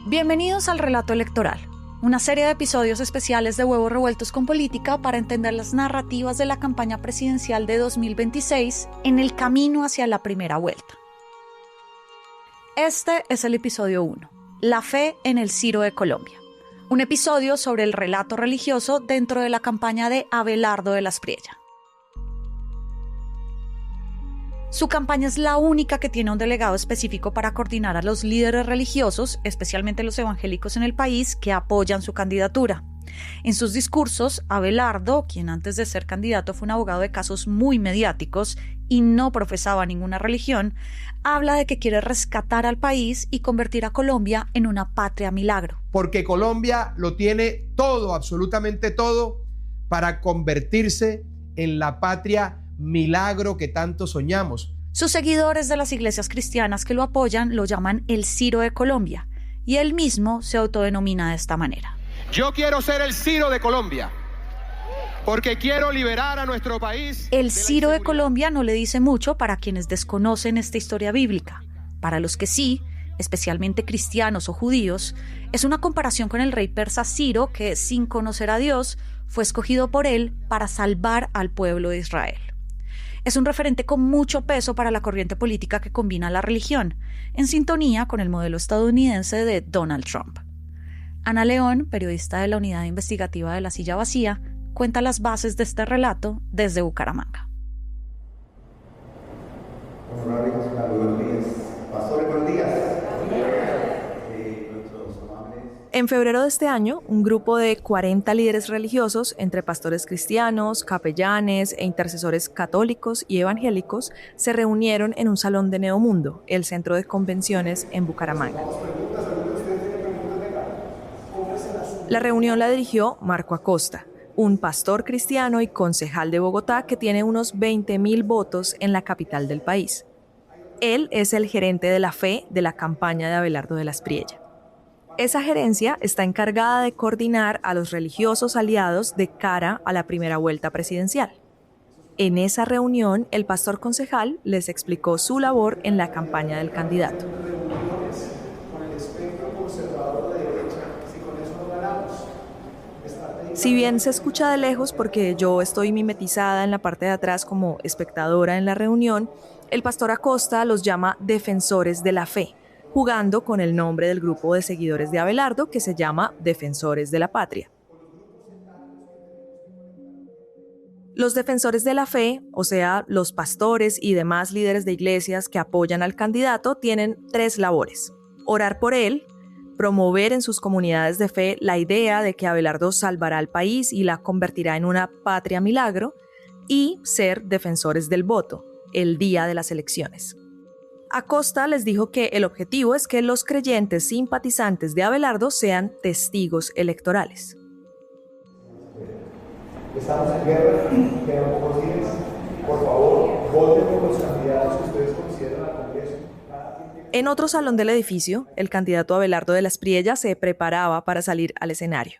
Bienvenidos al Relato Electoral, una serie de episodios especiales de Huevos Revueltos con Política para entender las narrativas de la campaña presidencial de 2026 en el camino hacia la primera vuelta. Este es el episodio 1, La fe en el Ciro de Colombia, un episodio sobre el relato religioso dentro de la campaña de Abelardo de las Priella. Su campaña es la única que tiene un delegado específico para coordinar a los líderes religiosos, especialmente los evangélicos en el país, que apoyan su candidatura. En sus discursos, Abelardo, quien antes de ser candidato fue un abogado de casos muy mediáticos y no profesaba ninguna religión, habla de que quiere rescatar al país y convertir a Colombia en una patria milagro. Porque Colombia lo tiene todo, absolutamente todo, para convertirse en la patria milagro que tanto soñamos. Sus seguidores de las iglesias cristianas que lo apoyan lo llaman el Ciro de Colombia, y él mismo se autodenomina de esta manera. Yo quiero ser el Ciro de Colombia, porque quiero liberar a nuestro país. El Ciro de Colombia no le dice mucho para quienes desconocen esta historia bíblica. Para los que sí, especialmente cristianos o judíos, es una comparación con el rey persa Ciro que, sin conocer a Dios, fue escogido por él para salvar al pueblo de Israel. Es un referente con mucho peso para la corriente política que combina la religión, en sintonía con el modelo estadounidense de Donald Trump. Ana León, periodista de la Unidad Investigativa de La Silla Vacía, cuenta las bases de este relato desde Bucaramanga. Buenos días. Pastores, buenos días. En febrero de este año, un grupo de 40 líderes religiosos, entre pastores cristianos, capellanes e intercesores católicos y evangélicos, se reunieron en un salón de Neomundo, el centro de convenciones en Bucaramanga. La reunión la dirigió Marco Acosta, un pastor cristiano y concejal de Bogotá que tiene unos 20.000 votos en la capital del país. Él es el gerente de la fe de la campaña de Abelardo de las Priella. Esa gerencia está encargada de coordinar a los religiosos aliados de cara a la primera vuelta presidencial. En esa reunión, el pastor concejal les explicó su labor en la campaña del candidato. Si bien se escucha de lejos porque yo estoy mimetizada en la parte de atrás como espectadora en la reunión, el pastor Acosta los llama defensores de la fe, jugando con el nombre del grupo de seguidores de Abelardo que se llama Defensores de la Patria. Los defensores de la fe, o sea, los pastores y demás líderes de iglesias que apoyan al candidato, tienen 3 labores: orar por él, promover en sus comunidades de fe la idea de que Abelardo salvará al país y la convertirá en una patria milagro, y ser defensores del voto, el día de las elecciones. Acosta les dijo que el objetivo es que los creyentes simpatizantes de Abelardo sean testigos electorales. Estamos en guerra, quedan pocos días. Por favor, voten por los candidatos que ustedes consideran al Congreso. En otro salón del edificio, el candidato Abelardo de las Priella se preparaba para salir al escenario.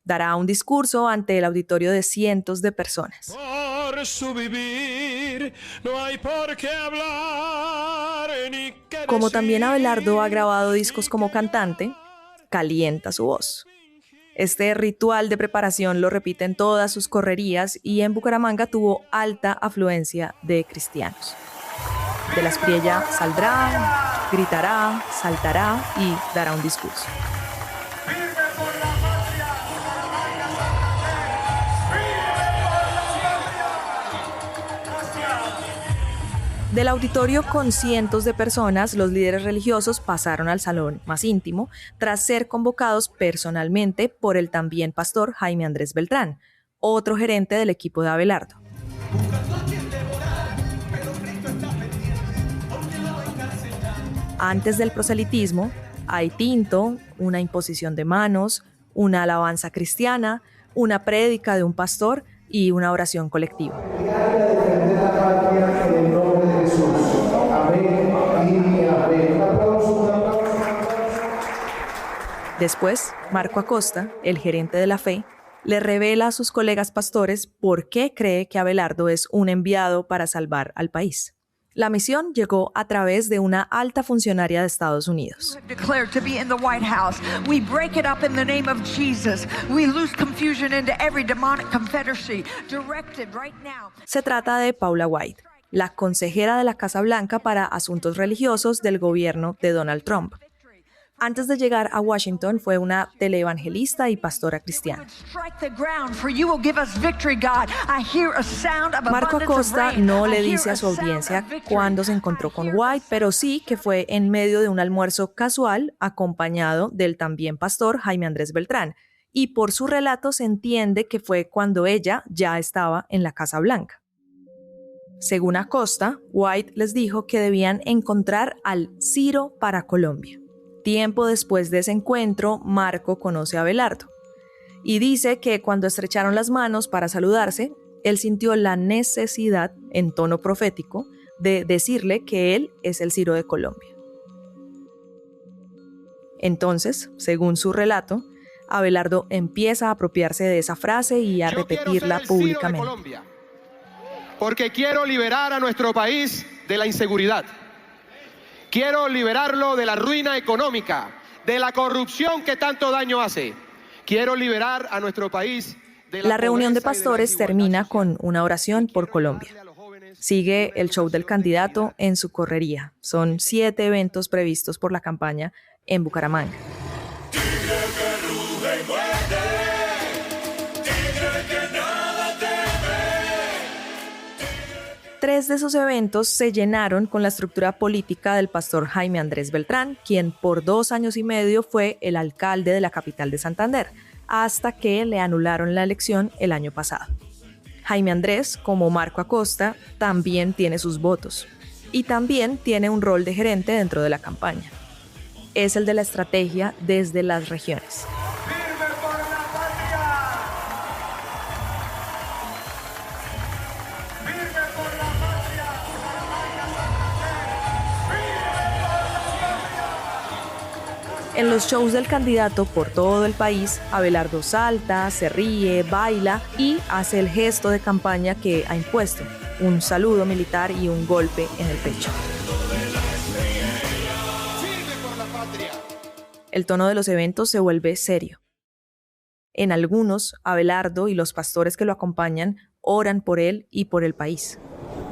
Dará un discurso ante el auditorio de cientos de personas. Por su vivir no hay por qué hablar ni qué Como decir. también Abelardo ha grabado discos como cantante, calienta su voz. Este ritual de preparación lo repite en todas sus correrías y en Bucaramanga tuvo alta afluencia de cristianos. De las Priella saldrá, gritará, saltará y dará un discurso. Del auditorio con cientos de personas, los líderes religiosos pasaron al salón más íntimo tras ser convocados personalmente por el también pastor Jaime Andrés Beltrán, otro gerente del equipo de Abelardo. Antes del proselitismo, hay tinto, una imposición de manos, una alabanza cristiana, una prédica de un pastor y una oración colectiva. Después, Marco Acosta, el gerente de la fe, le revela a sus colegas pastores por qué cree que Abelardo es un enviado para salvar al país. La misión llegó a través de una alta funcionaria de Estados Unidos. Se trata de Paula White, la consejera de la Casa Blanca para asuntos religiosos del gobierno de Donald Trump. Antes de llegar a Washington fue una teleevangelista y pastora cristiana. Marco Acosta no le dice a su audiencia cuándo se encontró con White, pero sí que fue en medio de un almuerzo casual acompañado del también pastor Jaime Andrés Beltrán, y por su relato se entiende que fue cuando ella ya estaba en la Casa Blanca. Según Acosta, White les dijo que debían encontrar al Ciro para Colombia. Tiempo después de ese encuentro, Marco conoce a Abelardo y dice que cuando estrecharon las manos para saludarse, él sintió la necesidad, en tono profético, de decirle que él es el Ciro de Colombia. Entonces, según su relato, Abelardo empieza a apropiarse de esa frase y a repetirla públicamente. Colombia, porque quiero liberar a nuestro país de la inseguridad. Quiero liberarlo de la ruina económica, de la corrupción que tanto daño hace. Quiero liberar a nuestro país de la reunión de pastores termina con una oración por Colombia. Sigue el show del candidato en su correría. Son 7 eventos previstos por la campaña en Bucaramanga. 3 de esos eventos se llenaron con la estructura política del pastor Jaime Andrés Beltrán, quien por 2 años y medio fue el alcalde de la capital de Santander, hasta que le anularon la elección el año pasado. Jaime Andrés, como Marco Acosta, también tiene sus votos y también tiene un rol de gerente dentro de la campaña. Es el de la estrategia desde las regiones. En los shows del candidato por todo el país, Abelardo salta, se ríe, baila y hace el gesto de campaña que ha impuesto, un saludo militar y un golpe en el pecho. El tono de los eventos se vuelve serio. En algunos, Abelardo y los pastores que lo acompañan oran por él y por el país.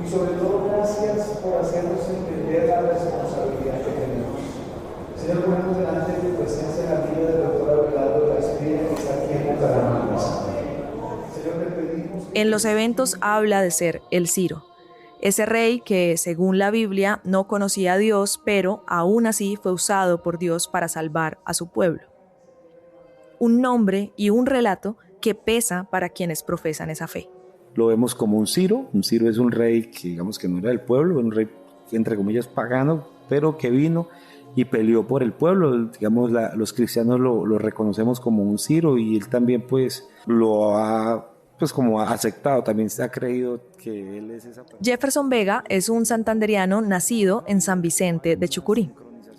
Y sobre todo, gracias por hacernos entender la responsabilidad que tenemos. Señor, ponemos delante de tu presencia la vida del doctor Abelardo Espina, que está aquí en Bucaramanga. Señor, te pedimos... En los eventos habla de ser el Ciro, ese rey que, según la Biblia, no conocía a Dios, pero aún así fue usado por Dios para salvar a su pueblo. Un nombre y un relato que pesa para quienes profesan esa fe. Lo vemos como un Ciro es un rey que digamos que no era del pueblo, un rey entre comillas pagano, pero que vino y peleó por el pueblo, digamos los cristianos lo reconocemos como un Ciro y él también pues lo ha pues como ha aceptado, también se ha creído que él es esa persona. Jefferson Vega es un santanderiano nacido en San Vicente de Chucurí.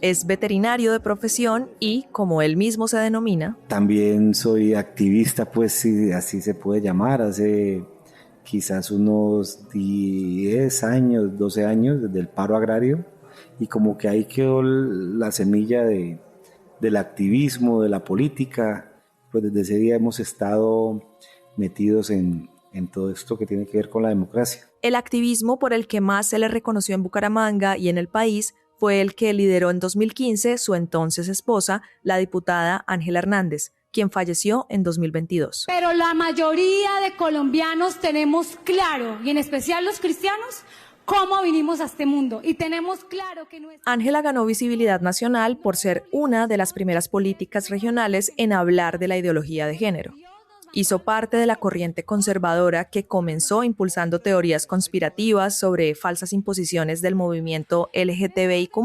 Es veterinario de profesión y, como él mismo se denomina, también soy activista, pues si así se puede llamar, hace quizás unos 10 años, 12 años desde el paro agrario y como que ahí quedó la semilla del activismo, de la política, pues desde ese día hemos estado metidos en todo esto que tiene que ver con la democracia. El activismo por el que más se le reconoció en Bucaramanga y en el país fue el que lideró en 2015 su entonces esposa, la diputada Ángela Hernández, quien falleció en 2022. Pero la mayoría de colombianos tenemos claro, y en especial los cristianos, cómo vinimos a este mundo. Y tenemos claro que Ángela ganó visibilidad nacional por ser una de las primeras políticas regionales en hablar de la ideología de género. Hizo parte de la corriente conservadora que comenzó impulsando teorías conspirativas sobre falsas imposiciones del movimiento LGTBIQ+,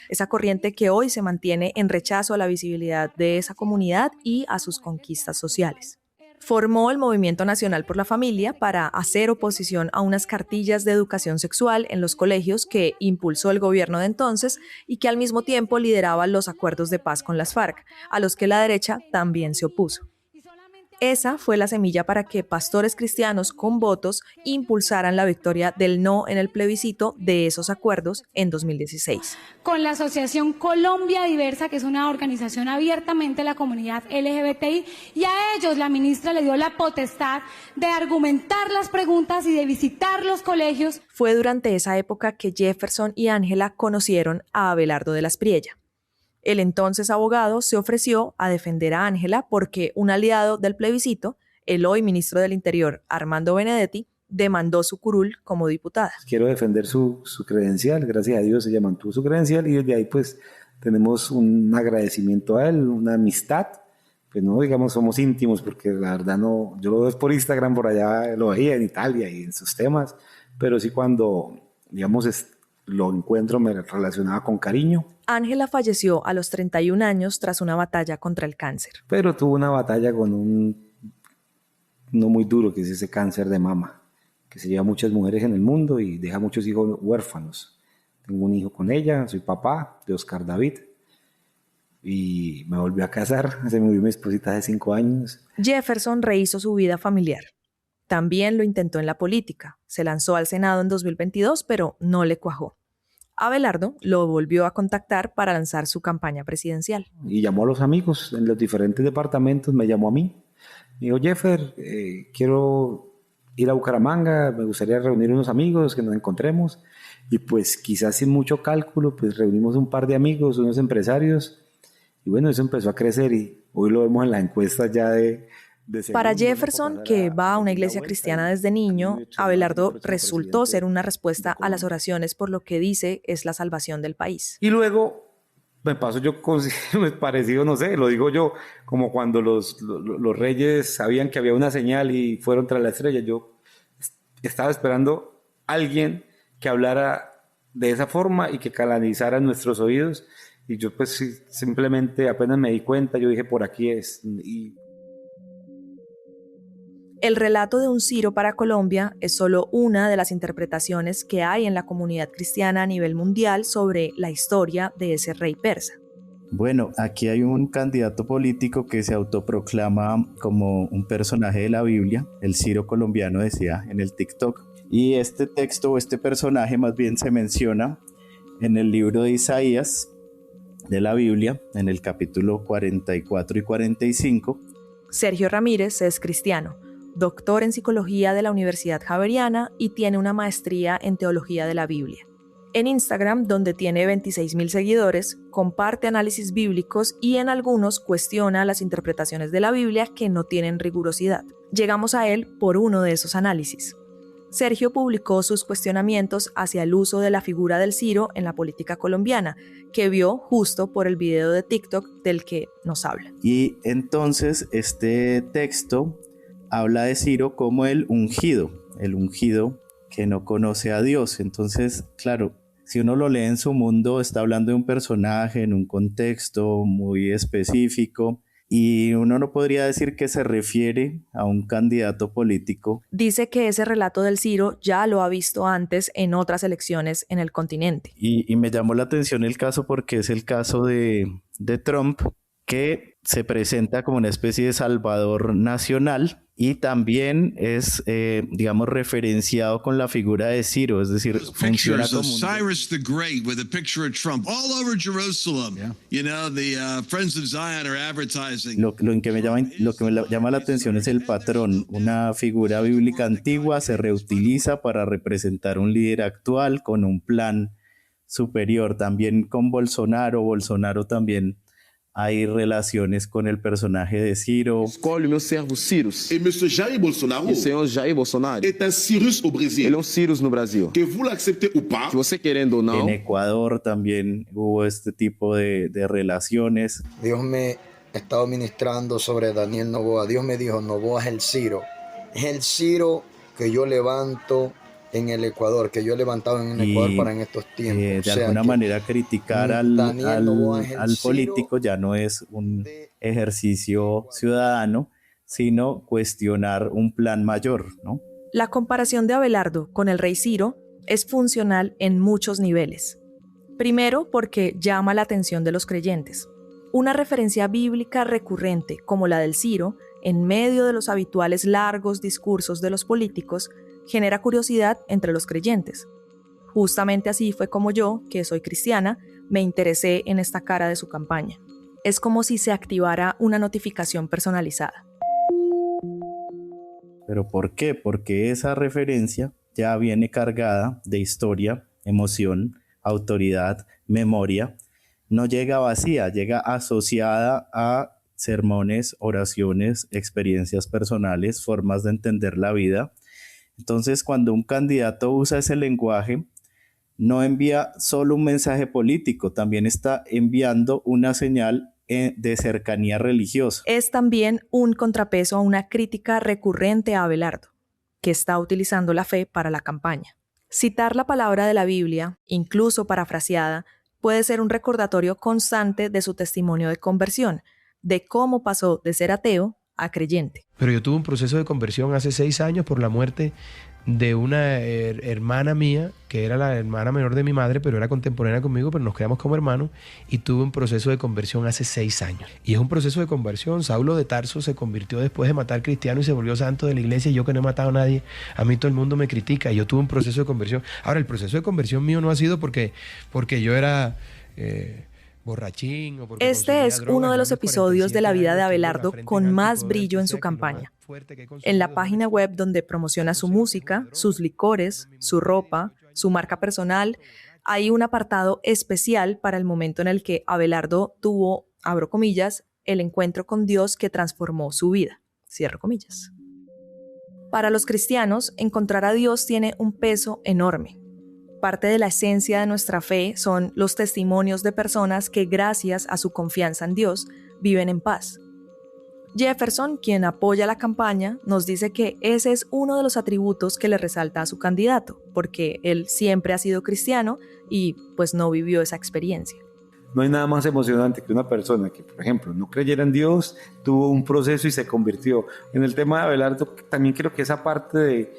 esa corriente que hoy se mantiene en rechazo a la visibilidad de esa comunidad y a sus conquistas sociales. Formó el Movimiento Nacional por la Familia para hacer oposición a unas cartillas de educación sexual en los colegios que impulsó el gobierno de entonces y que al mismo tiempo lideraba los acuerdos de paz con las FARC, a los que la derecha también se opuso. Esa fue la semilla para que pastores cristianos con votos impulsaran la victoria del no en el plebiscito de esos acuerdos en 2016. Con la Asociación Colombia Diversa, que es una organización abiertamente de la comunidad LGBTI, y a ellos la ministra le dio la potestad de argumentar las preguntas y de visitar los colegios. Fue durante esa época que Jefferson y Ángela conocieron a Abelardo de la Espriella. El entonces abogado se ofreció a defender a Ángela porque un aliado del plebiscito, el hoy ministro del Interior, Armando Benedetti, demandó su curul como diputada. Quiero defender su credencial, gracias a Dios ella mantuvo su credencial y desde ahí pues tenemos un agradecimiento a él, una amistad, pues no digamos somos íntimos porque la verdad no, yo lo veo por Instagram, por allá lo veía en Italia y en sus temas, pero sí cuando digamos lo encuentro me relacionaba con cariño. Ángela falleció a los 31 años tras una batalla contra el cáncer. Pero tuvo una batalla con uno muy duro, que es ese cáncer de mama, que se lleva a muchas mujeres en el mundo y deja muchos hijos huérfanos. Tengo un hijo con ella, soy papá de Oscar David y me volvió a casar, se murió mi esposita hace 5 años. Jefferson rehizo su vida familiar. También lo intentó en la política. Se lanzó al Senado en 2022, pero no le cuajó. Abelardo lo volvió a contactar para lanzar su campaña presidencial. Y llamó a los amigos en los diferentes departamentos, me llamó a mí. Me dijo, Jeffer, quiero ir a Bucaramanga, me gustaría reunir unos amigos, que nos encontremos. Y pues quizás sin mucho cálculo, pues reunimos un par de amigos, unos empresarios. Y bueno, eso empezó a crecer y hoy lo vemos en las encuestas ya de Para Jefferson, que va a una iglesia cristiana desde niño, Abelardo resultó ser una respuesta a las oraciones por lo que dice es la salvación del país. Y luego me pasó yo con parecido, no sé, lo digo yo, como cuando los reyes sabían que había una señal y fueron tras la estrella. Yo estaba esperando a alguien que hablara de esa forma y que canalizara nuestros oídos. Y yo pues simplemente apenas me di cuenta, yo dije, por aquí es. El relato de un Ciro para Colombia es solo una de las interpretaciones que hay en la comunidad cristiana a nivel mundial sobre la historia de ese rey persa. Bueno, aquí hay un candidato político que se autoproclama como un personaje de la Biblia, el Ciro colombiano decía en el TikTok. Y este texto, este personaje más bien se menciona en el libro de Isaías de la Biblia, en el capítulo 44 y 45. Sergio Ramírez es cristiano, doctor en psicología de la Universidad Javeriana y tiene una maestría en teología de la Biblia. En Instagram, donde tiene 26,000 seguidores, comparte análisis bíblicos y en algunos cuestiona las interpretaciones de la Biblia que no tienen rigurosidad. Llegamos a él por uno de esos análisis. Sergio publicó sus cuestionamientos hacia el uso de la figura del Ciro en la política colombiana, que vio justo por el video de TikTok del que nos habla. Y entonces este texto habla de Ciro como el ungido que no conoce a Dios. Entonces, claro, si uno lo lee en su mundo, está hablando de un personaje en un contexto muy específico y uno no podría decir que se refiere a un candidato político. Dice que ese relato del Ciro ya lo ha visto antes en otras elecciones en el continente. Y me llamó la atención el caso porque es el caso de Trump, que se presenta como una especie de salvador nacional y también es, digamos, referenciado con la figura de Ciro, es decir, funciona como Cyrus the Great with a picture of Trump all over Jerusalem. Yeah. You know, the Friends of Zion are advertising. Lo que me llama la atención es el patrón. Una figura bíblica antigua se reutiliza para representar un líder actual con un plan superior. También con Bolsonaro también hay relaciones con el personaje de Ciro. Escolhe o meu servo Cyrus. E Mr. Jair Bolsonaro. E o senhor Jair Bolsonaro. É um Cyrus no Brasil. Ele é um Cyrus no Brasil. Que vous l'acceptez ou pas. Que você querendo ou não. En Ecuador también hubo este tipo de relaciones. Dios me ha estado ministrando sobre Daniel Noboa. Dios me dijo, Noboa es el Ciro. Es el Ciro que yo levanto en el Ecuador, que yo he levantado en el Ecuador para en estos tiempos. De alguna manera criticar al político ya no es un ejercicio ciudadano, sino cuestionar un plan mayor, ¿no? La comparación de Abelardo con el rey Ciro es funcional en muchos niveles. Primero, porque llama la atención de los creyentes. Una referencia bíblica recurrente, como la del Ciro, en medio de los habituales largos discursos de los políticos, genera curiosidad entre los creyentes. Justamente así fue como yo, que soy cristiana, me interesé en esta cara de su campaña. Es como si se activara una notificación personalizada. ¿Pero por qué? Porque esa referencia ya viene cargada de historia, emoción, autoridad, memoria. No llega vacía, llega asociada a sermones, oraciones, experiencias personales, formas de entender la vida. Entonces, cuando un candidato usa ese lenguaje, no envía solo un mensaje político, también está enviando una señal de cercanía religiosa. Es también un contrapeso a una crítica recurrente a Abelardo, que está utilizando la fe para la campaña. Citar la palabra de la Biblia, incluso parafraseada, puede ser un recordatorio constante de su testimonio de conversión, de cómo pasó de ser ateo a creyente. Pero yo tuve un proceso de conversión hace 6 años por la muerte de una hermana mía, que era la hermana menor de mi madre, pero era contemporánea conmigo, pero nos quedamos como hermanos, y tuve un proceso de conversión hace 6 años. Y es un proceso de conversión. Saulo de Tarso se convirtió después de matar cristianos y se volvió santo de la iglesia, y yo que no he matado a nadie, a mí todo el mundo me critica, y yo tuve un proceso de conversión. Ahora, el proceso de conversión mío no ha sido porque yo era... borrachín, o porque este es uno de los episodios de la vida de Abelardo con más brillo en su campaña. En la página web donde promociona su música, sus licores, su ropa, su marca personal, hay un apartado especial para el momento en el que Abelardo tuvo, abro comillas, el encuentro con Dios que transformó su vida, cierro comillas. Para los cristianos, encontrar a Dios tiene un peso enorme. Parte de la esencia de nuestra fe son los testimonios de personas que, gracias a su confianza en Dios, viven en paz. Jefferson, quien apoya la campaña, nos dice que ese es uno de los atributos que le resalta a su candidato, porque él siempre ha sido cristiano y pues no vivió esa experiencia. No hay nada más emocionante que una persona que, por ejemplo, no creyera en Dios, tuvo un proceso y se convirtió. En el tema de Abelardo, también creo que esa parte de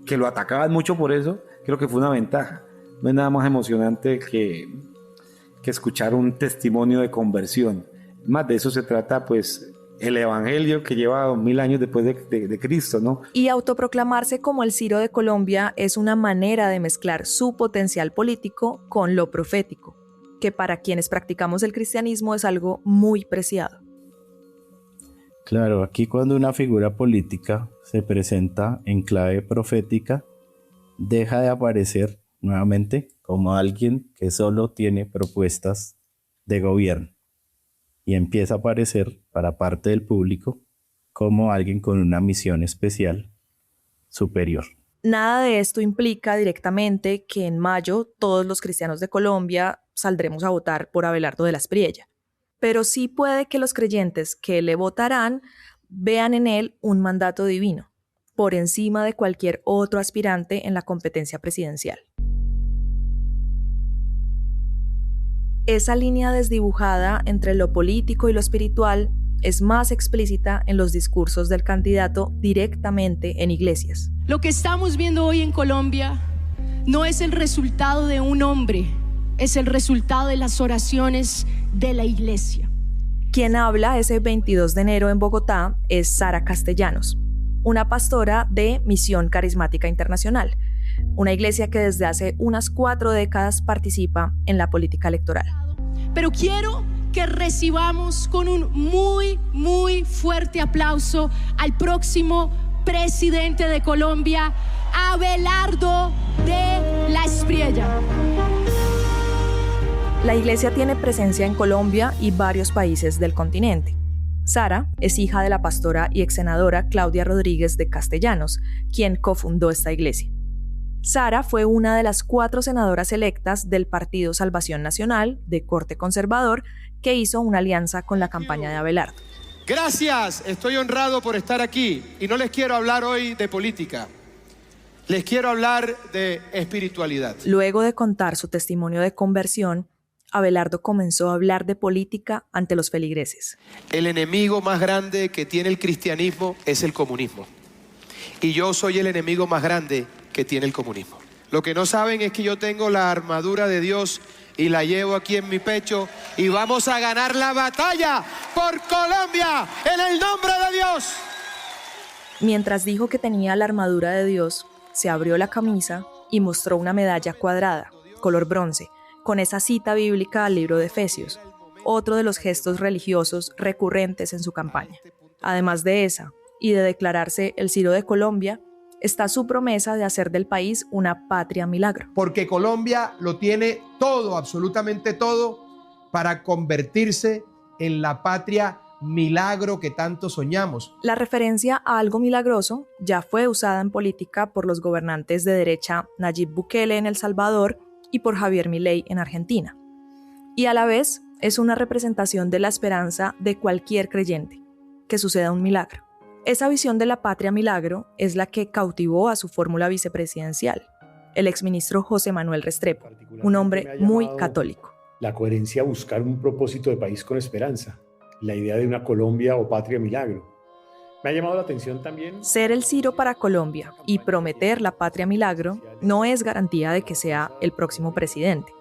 que lo atacaban mucho por eso, creo que fue una ventaja. No hay nada más emocionante que escuchar un testimonio de conversión. Más de eso se trata, pues, el evangelio que lleva 2000 años después de Cristo, ¿no? Y autoproclamarse como el Ciro de Colombia es una manera de mezclar su potencial político con lo profético, que para quienes practicamos el cristianismo es algo muy preciado. Claro, aquí cuando una figura política se presenta en clave profética, deja de aparecer nuevamente como alguien que solo tiene propuestas de gobierno y empieza a aparecer para parte del público como alguien con una misión especial superior. Nada de esto implica directamente que en mayo todos los cristianos de Colombia saldremos a votar por Abelardo de la Espriella, pero sí puede que los creyentes que le votarán vean en él un mandato divino, por encima de cualquier otro aspirante en la competencia presidencial. Esa línea desdibujada entre lo político y lo espiritual es más explícita en los discursos del candidato directamente en iglesias. Lo que estamos viendo hoy en Colombia no es el resultado de un hombre, es el resultado de las oraciones de la iglesia. Quien habla ese 22 de enero en Bogotá es Sara Castellanos, una pastora de Misión Carismática Internacional, una iglesia que desde hace unas 4 décadas participa en la política electoral. Pero quiero que recibamos con un muy fuerte aplauso al próximo presidente de Colombia, Abelardo de la Espriella. La iglesia tiene presencia en Colombia y varios países del continente. Sara es hija de la pastora y exsenadora Claudia Rodríguez de Castellanos, quien cofundó esta iglesia. Sara fue una de las 4 senadoras electas del Partido Salvación Nacional, de corte conservador, que hizo una alianza con la campaña de Abelardo. Gracias, estoy honrado por estar aquí y no les quiero hablar hoy de política, les quiero hablar de espiritualidad. Luego de contar su testimonio de conversión, Abelardo comenzó a hablar de política ante los feligreses. El enemigo más grande que tiene el cristianismo es el comunismo. Y yo soy el enemigo más grande que tiene el comunismo. Lo que no saben es que yo tengo la armadura de Dios y la llevo aquí en mi pecho y vamos a ganar la batalla por Colombia en el nombre de Dios. Mientras dijo que tenía la armadura de Dios, se abrió la camisa y mostró una medalla cuadrada, color bronce, con esa cita bíblica al libro de Efesios, otro de los gestos religiosos recurrentes en su campaña. Además de esa, y de declararse el Ciro de Colombia, está su promesa de hacer del país una patria milagro. Porque Colombia lo tiene todo, absolutamente todo, para convertirse en la patria milagro que tanto soñamos. La referencia a algo milagroso ya fue usada en política por los gobernantes de derecha Nayib Bukele en El Salvador y por Javier Milei en Argentina. Y a la vez es una representación de la esperanza de cualquier creyente, que suceda un milagro. Esa visión de la patria milagro es la que cautivó a su fórmula vicepresidencial, el exministro José Manuel Restrepo, un hombre muy católico. La coherencia a buscar un propósito de país con esperanza, la idea de una Colombia o patria milagro. Me ha llamado la atención también... Ser el Ciro para Colombia y prometer la patria milagro no es garantía de que sea el próximo presidente.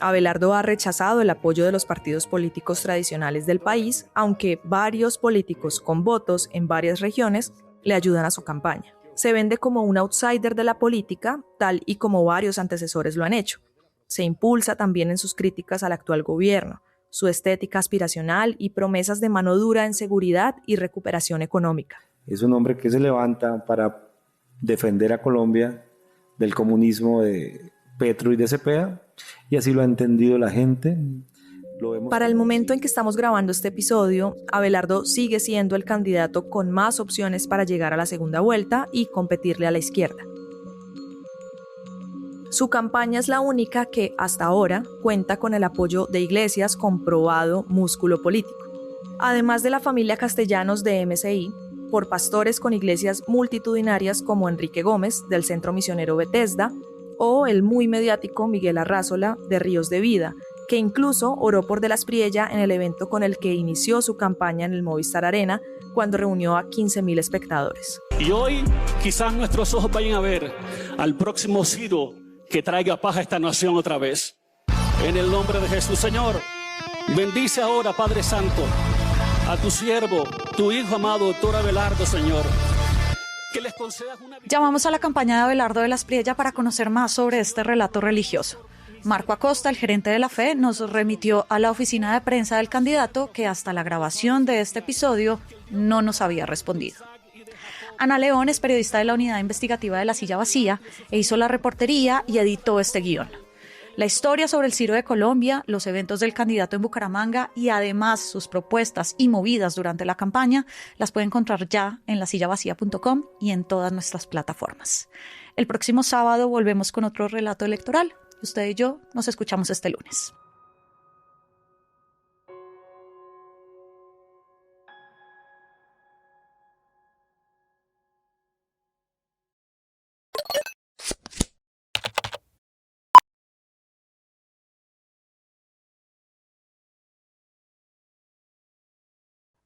Abelardo ha rechazado el apoyo de los partidos políticos tradicionales del país, aunque varios políticos con votos en varias regiones le ayudan a su campaña. Se vende como un outsider de la política, tal y como varios antecesores lo han hecho. Se impulsa también en sus críticas al actual gobierno, su estética aspiracional y promesas de mano dura en seguridad y recuperación económica. Es un hombre que se levanta para defender a Colombia del comunismo de Petro y de Cepeda, y así lo ha entendido la gente. Para el momento en que estamos grabando este episodio, Abelardo sigue siendo el candidato con más opciones para llegar a la segunda vuelta y competirle a la izquierda. Su campaña es la única que, hasta ahora, cuenta con el apoyo de Iglesias con probado músculo político. Además de la familia Castellanos de MCI, por pastores con iglesias multitudinarias como Enrique Gómez, del Centro Misionero Bethesda, o el muy mediático Miguel Arrázola, de Ríos de Vida, que incluso oró por De Las Priella en el evento con el que inició su campaña en el Movistar Arena, cuando reunió a 15.000 espectadores. Y hoy quizás nuestros ojos vayan a ver al próximo Ciro que traiga paz a esta nación otra vez. En el nombre de Jesús, Señor, bendice ahora, Padre Santo, a tu siervo, tu hijo amado, doctor Abelardo, Señor. Que les concedas una... Llamamos a la campaña de Abelardo de Las Priella para conocer más sobre este relato religioso. Marco Acosta, el gerente de la fe, nos remitió a la oficina de prensa del candidato, que hasta la grabación de este episodio no nos había respondido. Ana León es periodista de la unidad investigativa de La Silla Vacía e hizo la reportería y editó este guión. La historia sobre el Ciro de Colombia, los eventos del candidato en Bucaramanga y además sus propuestas y movidas durante la campaña las puede encontrar ya en lasillavacía.com y en todas nuestras plataformas. El próximo sábado volvemos con otro relato electoral. Usted y yo nos escuchamos este lunes.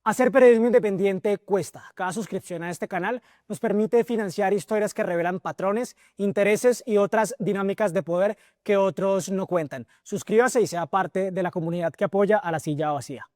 Hacer periodismo independiente cuesta. Cada suscripción a este canal nos permite financiar historias que revelan patrones, intereses y otras dinámicas de poder que otros no cuentan. Suscríbase y sea parte de la comunidad que apoya a La Silla Vacía.